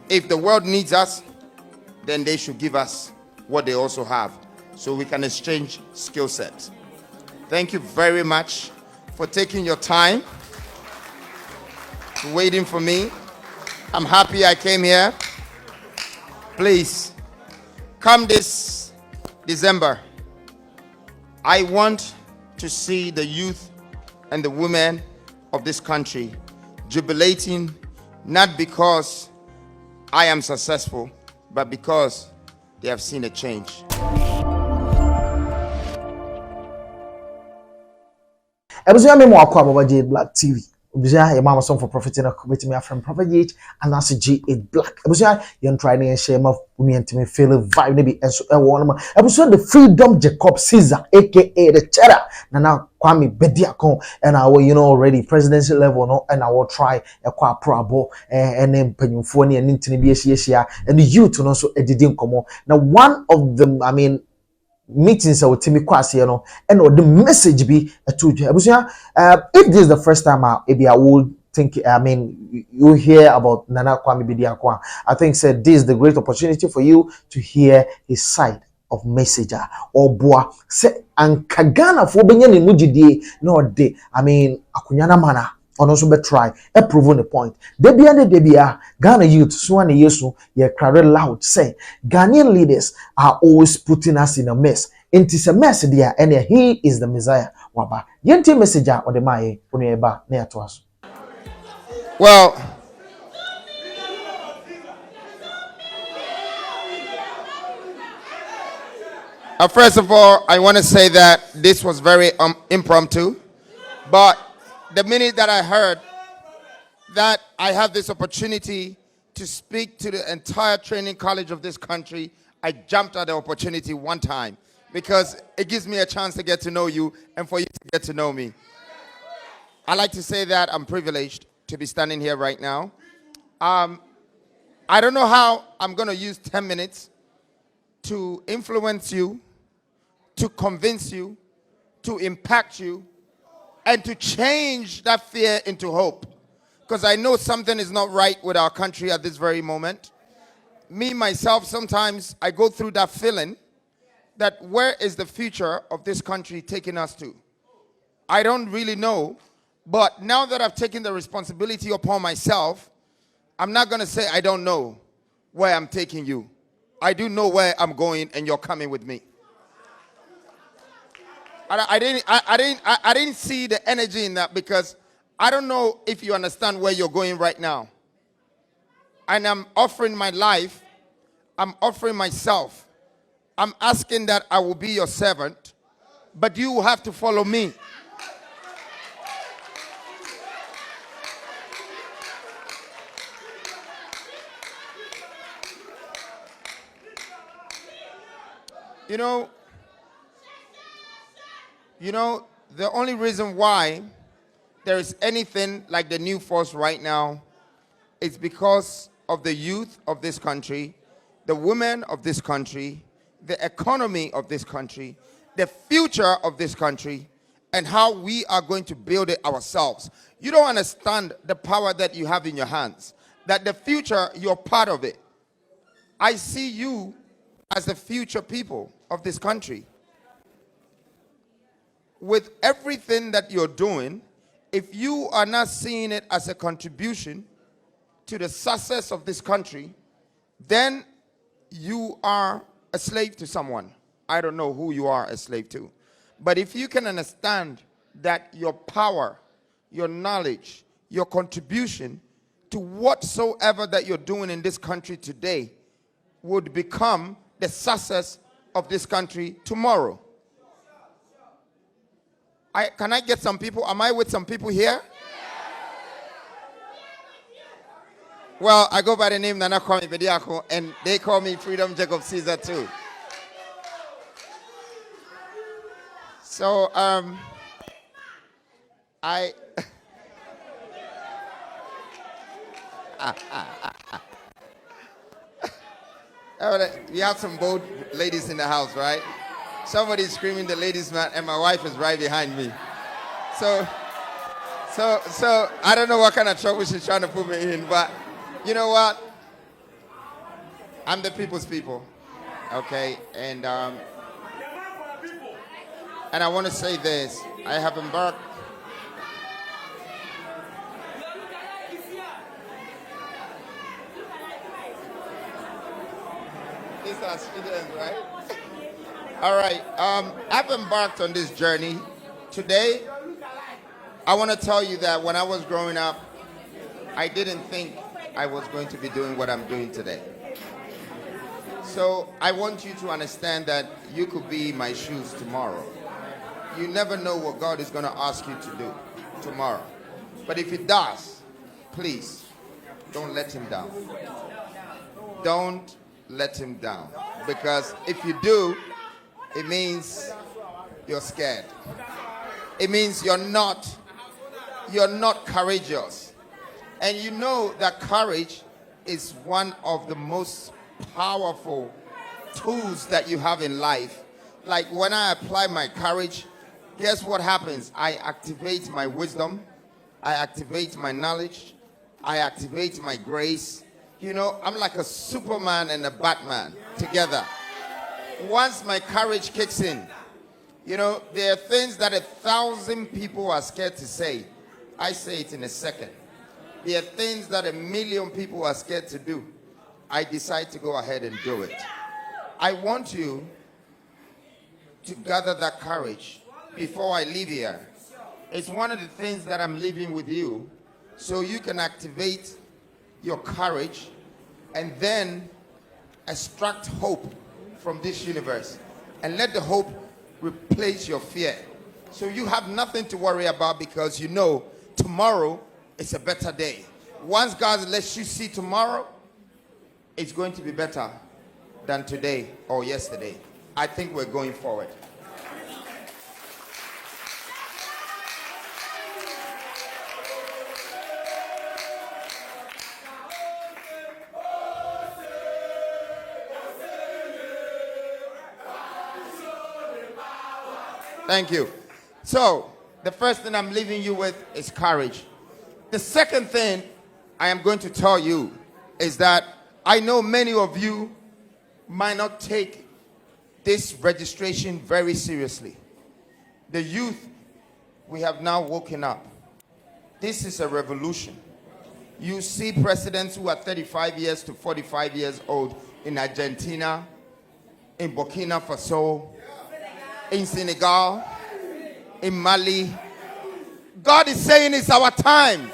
If the world needs us, then they should give us what they also have so we can exchange skill sets. Thank you very much for taking your time, waiting for me. I'm happy I came here. Please, come this December, I want to see the youth and the women of this country jubilating, not because I am successful, but because they have seen a change. Ebusuame mo akwa baba GhBlack TV. Obusuya ye mama song for prophet na committee me from prophet G and as GhBlack. Ebusuya ye try na share ma unu yentime feel vibe na bi enso e wo ma. Ebusuya the Freedom Jacob Caesar aka the Cheddar na Kwame Bediako and our already presidential level no and our try e kwa proabo and mpanyumfo ne ntini bi ehia and the youth no so edidi nkomo. Now one of them, I mean, meetings with Timmy Kwasi, and the message be to if this is the first time maybe I would think, I mean, you hear about Nana Kwame Bediako. I think said this is the great opportunity for you to hear his side of messenger or boa say and Kagana for being in Mujidi no day. I mean, akunyana mana. On also be try a proven the point. Debia Ghana youth swan yesu ye crowded loud say Ghanaian leaders are always putting us in a mess. It is a mess there, and he is the Messiah. Waba yenti messenger or the Mae Unieba near to us. Well, first of all, I want to say that this was very impromptu, but the minute that I heard that I have this opportunity to speak to the entire training college of this country, I jumped at the opportunity one time because it gives me a chance to get to know you and for you to get to know me. I like to say that I'm privileged to be standing here right now. I don't know how I'm going to use 10 minutes to influence you, to convince you, to impact you, and to change that fear into hope. Because I know something is not right with our country at this very moment. Me, myself, sometimes I go through that feeling that where is the future of this country taking us to? I don't really know. But now that I've taken the responsibility upon myself, I'm not going to say I don't know where I'm taking you. I do know where I'm going and you're coming with me. I didn't see the energy in that because I don't know if you understand where you're going right now. And I'm offering my life. I'm offering myself. I'm asking that I will be your servant, but you will have to follow me. You know, the only reason why there is anything like the new force right now is because of the youth of this country, the women of this country, the economy of this country, the future of this country, and how we are going to build it ourselves. You don't understand the power that you have in your hands, that the future, you're part of it. I see you as the future people of this country. With everything that you're doing, if you are not seeing it as a contribution to the success of this country, then you are a slave to someone. I don't know who you are a slave to. But if you can understand that your power, your knowledge, your contribution to whatsoever that you're doing in this country today would become the success of this country tomorrow. Can I get some people? Am I with some people here? Well, I go by the name Nana Kwame Bediako, and they call me Freedom Jacob Caesar too. So, we have some bold ladies in the house, right? Somebody's screaming the ladies' man, and my wife is right behind me. So I don't know what kind of trouble she's trying to put me in, but you know what? I'm the people's people. Okay, and I want to say this. I have embarked. These are students, right? All right. I've embarked on this journey. Today, I want to tell you that when I was growing up, I didn't think I was going to be doing what I'm doing today. So I want you to understand that you could be in my shoes tomorrow. You never know what God is going to ask you to do tomorrow. But if He does, please don't let Him down. Don't let Him down. Because if you do, it means you're scared. It means you're not courageous. And you know that courage is one of the most powerful tools that you have in life. Like when I apply my courage, guess what happens? I activate my wisdom, I activate my knowledge, I activate my grace. You know, I'm like a Superman and a Batman together. Once my courage kicks in, you know, there are things that 1,000 people are scared to say. I say it in a second. There are things that 1,000,000 people are scared to do. I decide to go ahead and do it. I want you to gather that courage before I leave here. It's one of the things that I'm leaving with you, so you can activate your courage and then extract hope from this universe and let the hope replace your fear. So you have nothing to worry about because you know tomorrow is a better day. Once God lets you see tomorrow, it's going to be better than today or yesterday. I think we're going forward. Thank you. So, the first thing I'm leaving you with is courage. The second thing I am going to tell you is that I know many of you might not take this registration very seriously. The youth, we have now woken up. This is a revolution. You see presidents who are 35 years to 45 years old in Argentina, in Burkina Faso, in Senegal, in Mali. God is saying it's our time.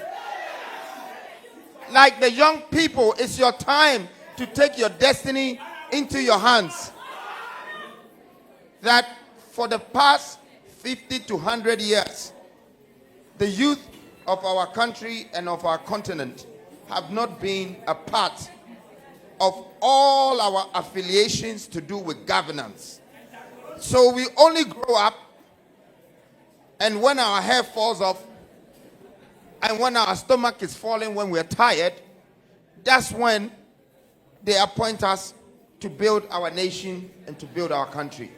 Like the young people, it's your time to take your destiny into your hands. That for the past 50 to 100 years, the youth of our country and of our continent have not been a part of all our affiliations to do with governance. So we only grow up, and when our hair falls off, and when our stomach is falling, when we're tired, that's when they appoint us to build our nation and to build our country.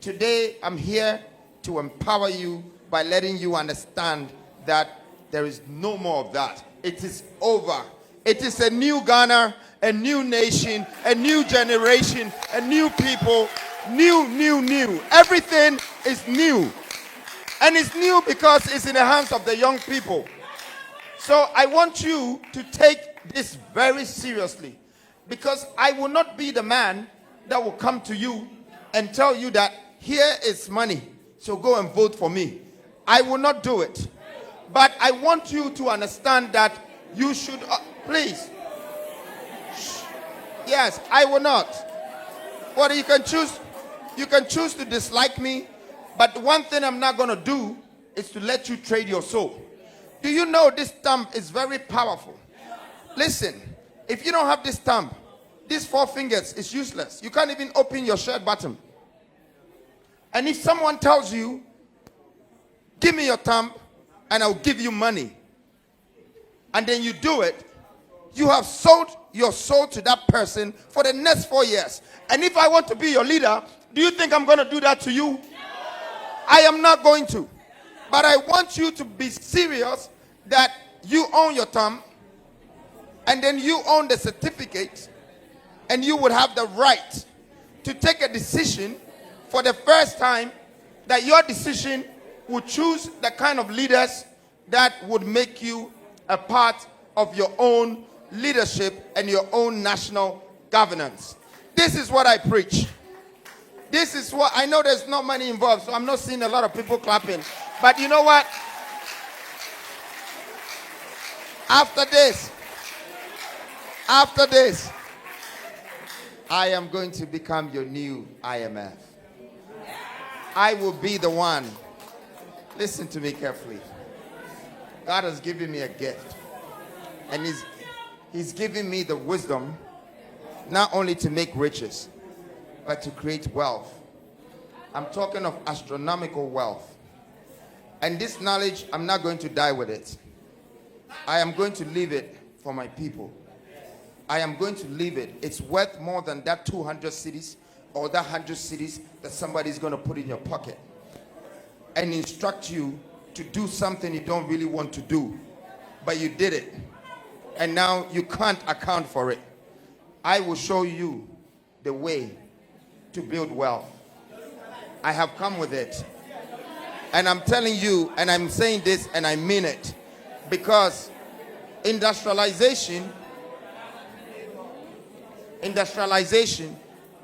Today, I'm here to empower you by letting you understand that there is no more of that. It is over. It is a new Ghana, a new nation, a new generation, a new people. New. Everything is new. And it's new because it's in the hands of the young people. So I want you to take this very seriously, because I will not be the man that will come to you and tell you that here is money, so go and vote for me. I will not do it. But I want you to understand that you should, please. Yes, I will not. Well, you can choose to dislike me, but one thing I'm not going to do is to let you trade your soul. Do you know this thumb is very powerful? Listen, if you don't have this thumb, these 4 fingers is useless. You can't even open your shirt button. And if someone tells you, give me your thumb and I'll give you money, and then you do it, you have sold your soul to that person for the next 4 years. And if I want to be your leader, do you think I'm going to do that to you? I am not going to. But I want you to be serious that you own your thumb, and then you own the certificate, and you would have the right to take a decision for the first time, that your decision would choose the kind of leaders that would make you a part of your own leadership and your own national governance. This is what I preach. This is what I know. There's no money involved, so I'm not seeing a lot of people clapping. But you know what? After this, I am going to become your new IMF. I will be the one. Listen to me carefully. God has given me a gift, and he's giving me the wisdom not only to make riches, but to create wealth. I'm talking of astronomical wealth. And this knowledge, I'm not going to die with it. I am going to leave it for my people. I am going to leave it. It's worth more than that 200 cities or that 100 cities that somebody's going to put in your pocket and instruct you to do something you don't really want to do, but you did it. And now you can't account for it. I will show you the way to build wealth. I have come with it. And I'm telling you, and I'm saying this and I mean it, because industrialization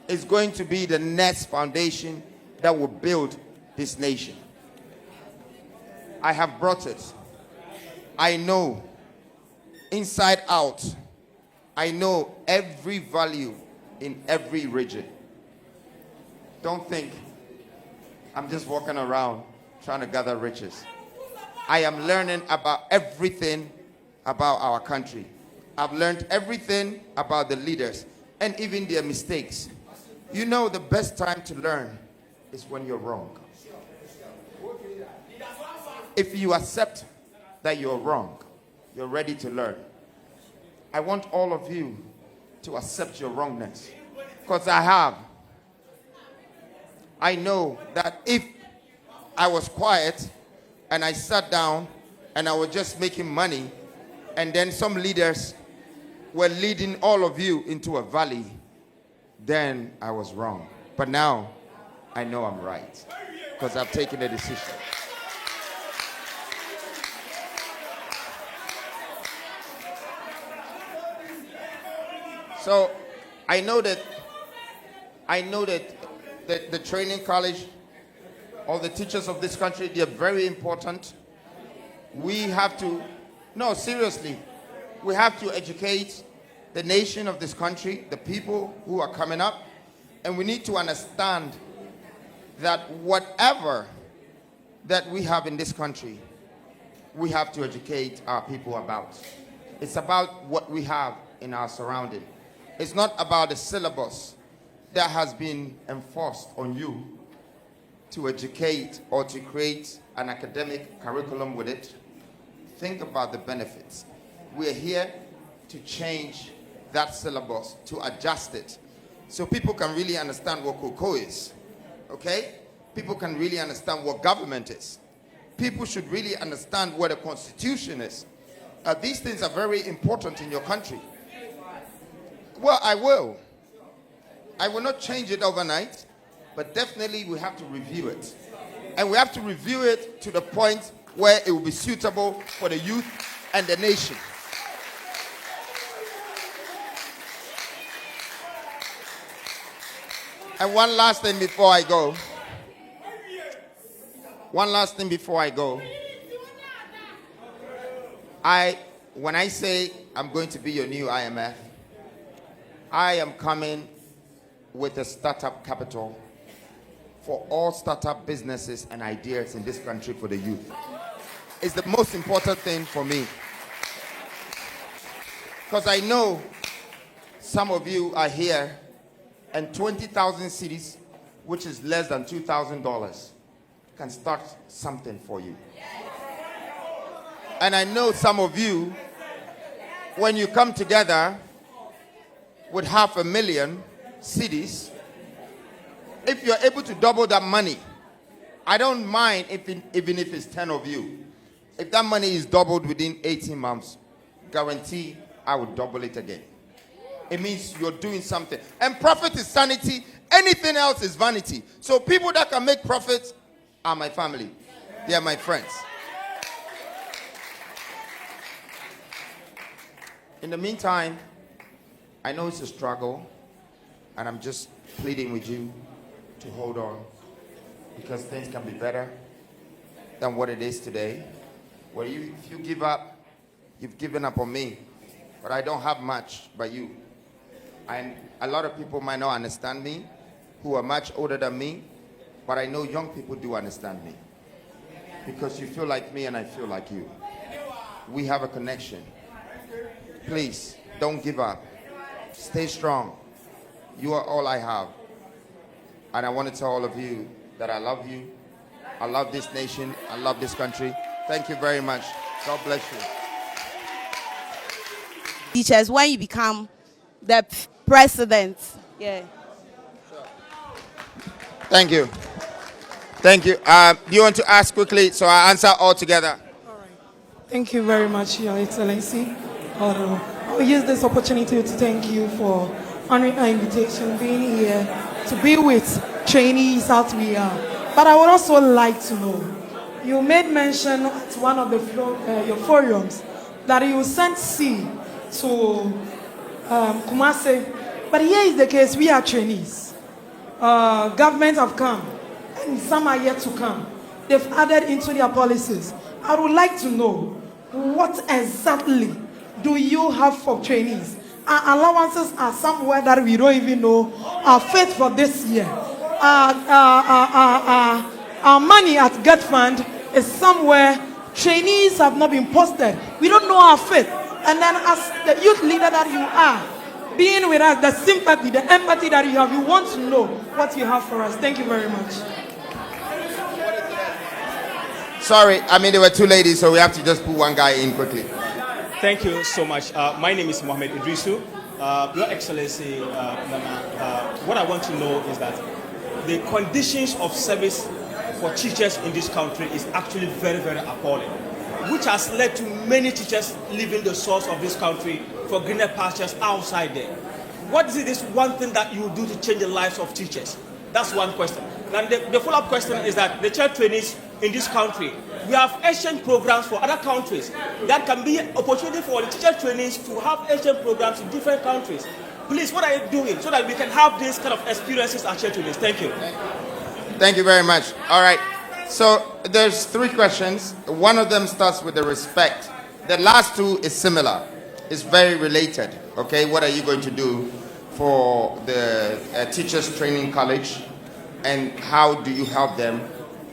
is going to be the next foundation that will build this nation. I have brought it. I know inside out. I know every value in every region. Don't think I'm just walking around trying to gather riches. I am learning about everything about our country. I've learned everything about the leaders and even their mistakes. You know, the best time to learn is when you're wrong. If you accept that you're wrong, you're ready to learn. I want all of you to accept your wrongness, because I know that if I was quiet and I sat down and I was just making money, and then some leaders were leading all of you into a valley, then I was wrong. But now I know I'm right, because I've taken a decision. So I know that the training college, all the teachers of this country, they're very important. We have to, no, seriously, we have to educate the nation of this country, the people who are coming up, and we need to understand that whatever that we have in this country, we have to educate our people about. It's about what we have in our surrounding. It's not about the syllabus that has been enforced on you to educate or to create an academic curriculum with it. Think about the benefits. We're here to change that syllabus, to adjust it, so people can really understand what cocoa is, okay? People can really understand what government is. People should really understand what a constitution is. These things are very important in your country. Well, I will not change it overnight, but definitely we have to review it. And we have to review it to the point where it will be suitable for the youth and the nation. And one last thing before I go. When I say I'm going to be your new IMF, I am coming with a startup capital for all startup businesses and ideas in this country for the youth. It's the most important thing for me, because I know some of you are here and 20,000 cedis, which is less than $2,000, can start something for you. And I know some of you, when you come together with 500,000 cedis, if you're able to double that money, I don't mind even if it's 10 of you. If that money is doubled within 18 months, guarantee I will double it again. it means you're doing something. And profit is sanity. Anything else is vanity. So people that can make profits are my family. They are my friends. In the meantime, I know it's a struggle, and I'm just pleading with you to hold on, because things can be better than what it is today. Well, if you give up, you've given up on me, but I don't have much but you. And a lot of people might not understand me, who are much older than me, but I know young people do understand me, because you feel like me and I feel like you. We have a connection. Please, don't give up. Stay strong. You are all I have. And I want to tell all of you that I love you. I love this nation. I love this country. Thank you very much. God bless you. Teachers, when you become the president. Yeah. Thank you. Thank you. Do you want to ask quickly so I answer all together? All right. Thank you very much, Your Excellency. I'll use this opportunity to thank you for honoring our invitation, being here to be with trainees out we are. But I would also like to know, you made mention at one of your forums that you sent C to Kumasi. But here is the case, we are trainees. Government have come, and some are yet to come. They've added into their policies. I would like to know, what exactly do you have for trainees? Our allowances are somewhere that we don't even know. Our faith for this year, our money at Get Fund is somewhere. Trainees have not been posted. We don't know our faith. And then as the youth leader that you are, being with us, the sympathy, the empathy that you have, you want to know what you have for us. Thank you very much. Sorry, I mean, there were two ladies, so we have to just put one guy in quickly. Thank you so much. My name is Mohammed Idrisu. Your Excellency, what I want to know is that the conditions of service for teachers in this country is actually very, very appalling, which has led to many teachers leaving the source of this country for greener pastures outside there. What is this one thing that you will do to change the lives of teachers? That's one question. And the follow-up question is that the church trainees in this country, we have exchange programs for other countries. That can be an opportunity for the teacher trainees to have exchange programs in different countries. Please, what are you doing so that we can have these kind of experiences at church trainees? Thank you. Thank you very much. All right. So there's three questions. One of them starts with the respect. The last two is similar. It's very related. Okay, what are you going to do for the teachers training college, and how do you help them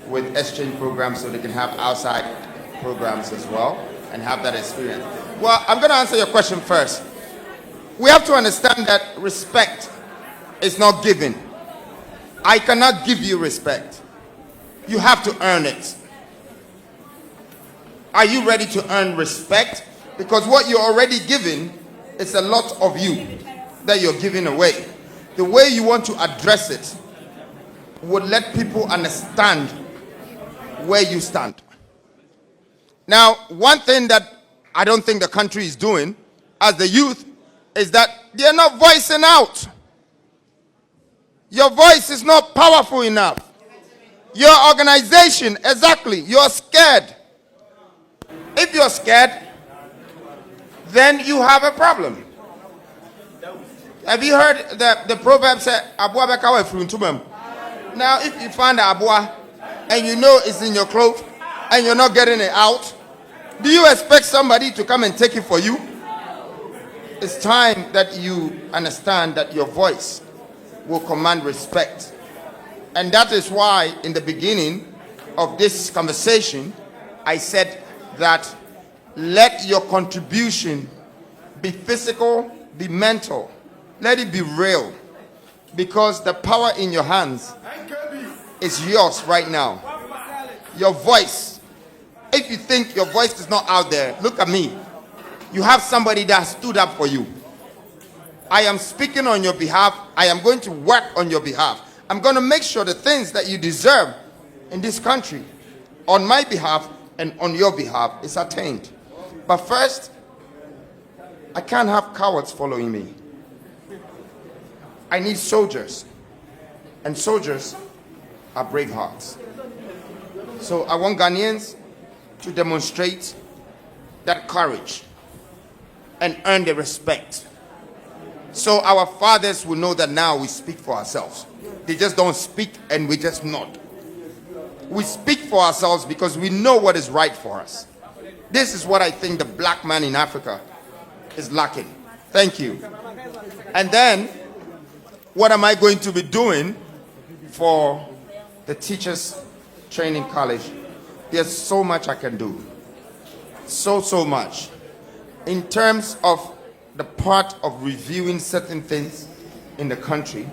with exchange programs so they can have outside programs as well and have that experience? Well, I'm going to answer your question first. We have to understand that respect is not given. I cannot give you respect. You have to earn it. Are you ready to earn respect? Because what you're already given is a lot of you that you're giving away. The way you want to address it would let people understand where you stand. Now, one thing that I don't think the country is doing as the youth is that they're not voicing out. Your voice is not powerful enough. Your organization, exactly, you're scared. If you're scared, then you have a problem. Have you heard the proverb say, Abua bekawe fruntumem? Now, if you find Abua and you know it's in your clothes and you're not getting it out, do you expect somebody to come and take it for you? It's time that you understand that your voice will command respect. And that is why in the beginning of this conversation, I said that let your contribution be physical, be mental. Let it be real. Because the power in your hands is yours right now. Your voice. If you think your voice is not out there, look at me. You have somebody that stood up for you. I am speaking on your behalf. I am going to work on your behalf. I'm going to make sure the things that you deserve in this country, on my behalf and on your behalf, is attained. But first, I can't have cowards following me. I need soldiers. And soldiers are brave hearts. So I want Ghanaians to demonstrate that courage and earn the respect. So our fathers will know that now we speak for ourselves. They just don't speak and we just nod. We speak for ourselves because we know what is right for us. This is what I think the black man in Africa is lacking. Thank you. And then, what am I going to be doing for the Teachers Training College? There's so much I can do. So much. In terms of the part of reviewing certain things in the country,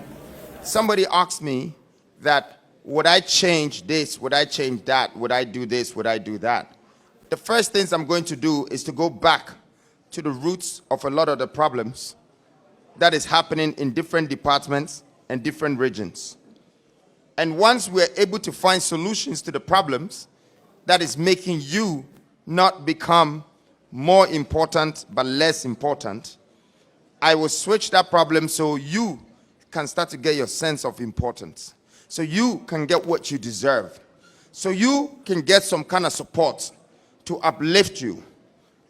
somebody asked me that, would I change this? Would I change that? Would I do this? Would I do that? The first things I'm going to do is to go back to the roots of a lot of the problems that is happening in different departments and different regions. And once we're able to find solutions to the problems that is making you not become more important but less important, I will switch that problem so you can start to get your sense of importance. So you can get what you deserve. So you can get some kind of support to uplift you.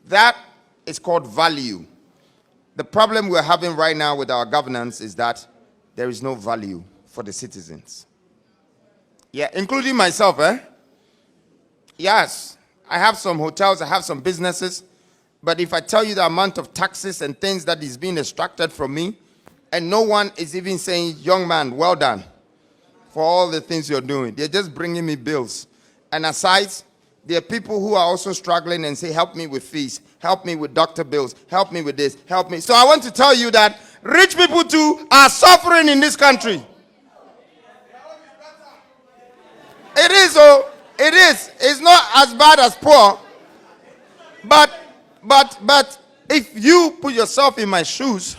That is called value. The problem we're having right now with our governance is that there is no value for the citizens. Yeah, including myself, Yes, I have some hotels, I have some businesses, but if I tell you the amount of taxes and things that is being extracted from me, and no one is even saying, young man, well done for all the things you're doing. They're just bringing me bills. And aside, there are people who are also struggling and say, help me with fees, help me with doctor bills, help me with this, help me. So I want to tell you that rich people too are suffering in this country. It is, oh, it is. It's not as bad as poor. But if you put yourself in my shoes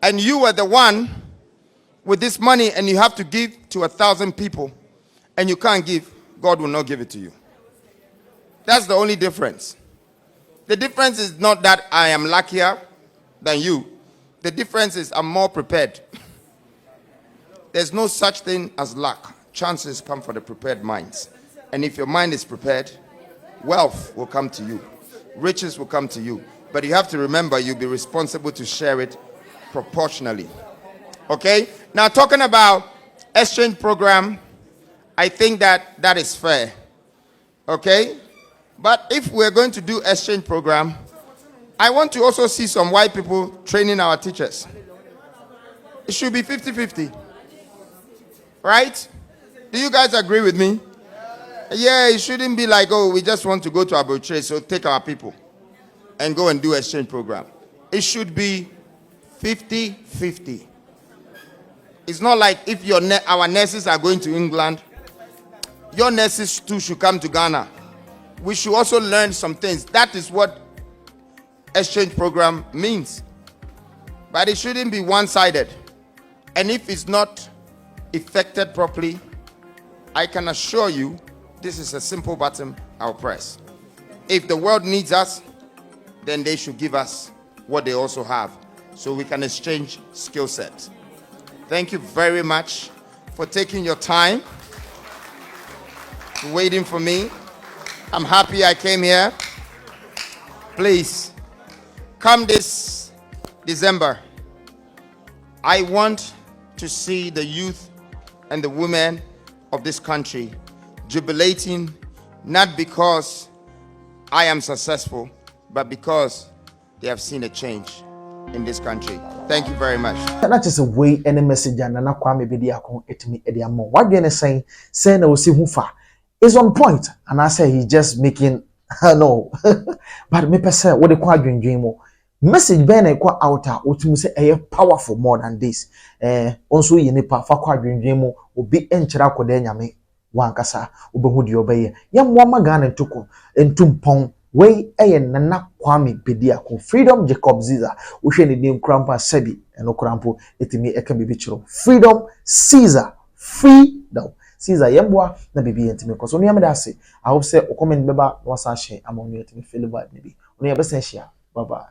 and you were the one with this money and you have to give to 1,000 people and you can't give, God will not give it to you. That's the only difference. The difference is not that I am luckier than you. The difference is I'm more prepared. There's no such thing as luck. Chances come for the prepared minds. And if your mind is prepared, wealth will come to you. Riches will come to you. But you have to remember you'll be responsible to share it proportionally. Okay? Now talking about exchange program, I think that is fair. Okay? But if we're going to do exchange program, I want to also see some white people training our teachers. It should be 50-50. Right? Do you guys agree with me? Yeah, it shouldn't be like, oh, we just want to go to arbitrage, so take our people and go and do exchange program. It should be 50-50. It's not like if our nurses are going to England, your nurses too should come to Ghana. We should also learn some things. That is what exchange program means. But it shouldn't be one-sided. And if it's not effected properly, I can assure you this is a simple button I'll press. If the world needs us, then they should give us what they also have so we can exchange skill sets. Thank you very much for taking your time, waiting for me. I'm happy I came here. Please, come this December. I want to see the youth and the women of this country jubilating, not because I am successful, but because they have seen a change in this country. Thank you very much. That is a way any message and na Kwame Bediako etimi ediamo. What you saying na osi hufa is on point, and I say he's just making no. But me pese what they call dream mo. Message ben e kwa outer otumi say e powerful more than this. Also ye nipa fa kwa dream mo obi enchira koda nyame wankasa obehu de obeye. Yam wa magana ntoko entumpon we nana Kwame Bediako Freedom Jacob Ziza uhwe ne dim krampa sabi eno krampo etimi eka bibi chiro Freedom Caesar Freedom Caesar yemboa na bibi entimi koso no yamda ase I hope say o comment beba no wasa hye amon no etimi feel vibe ne bi no yebesa hye bye bye.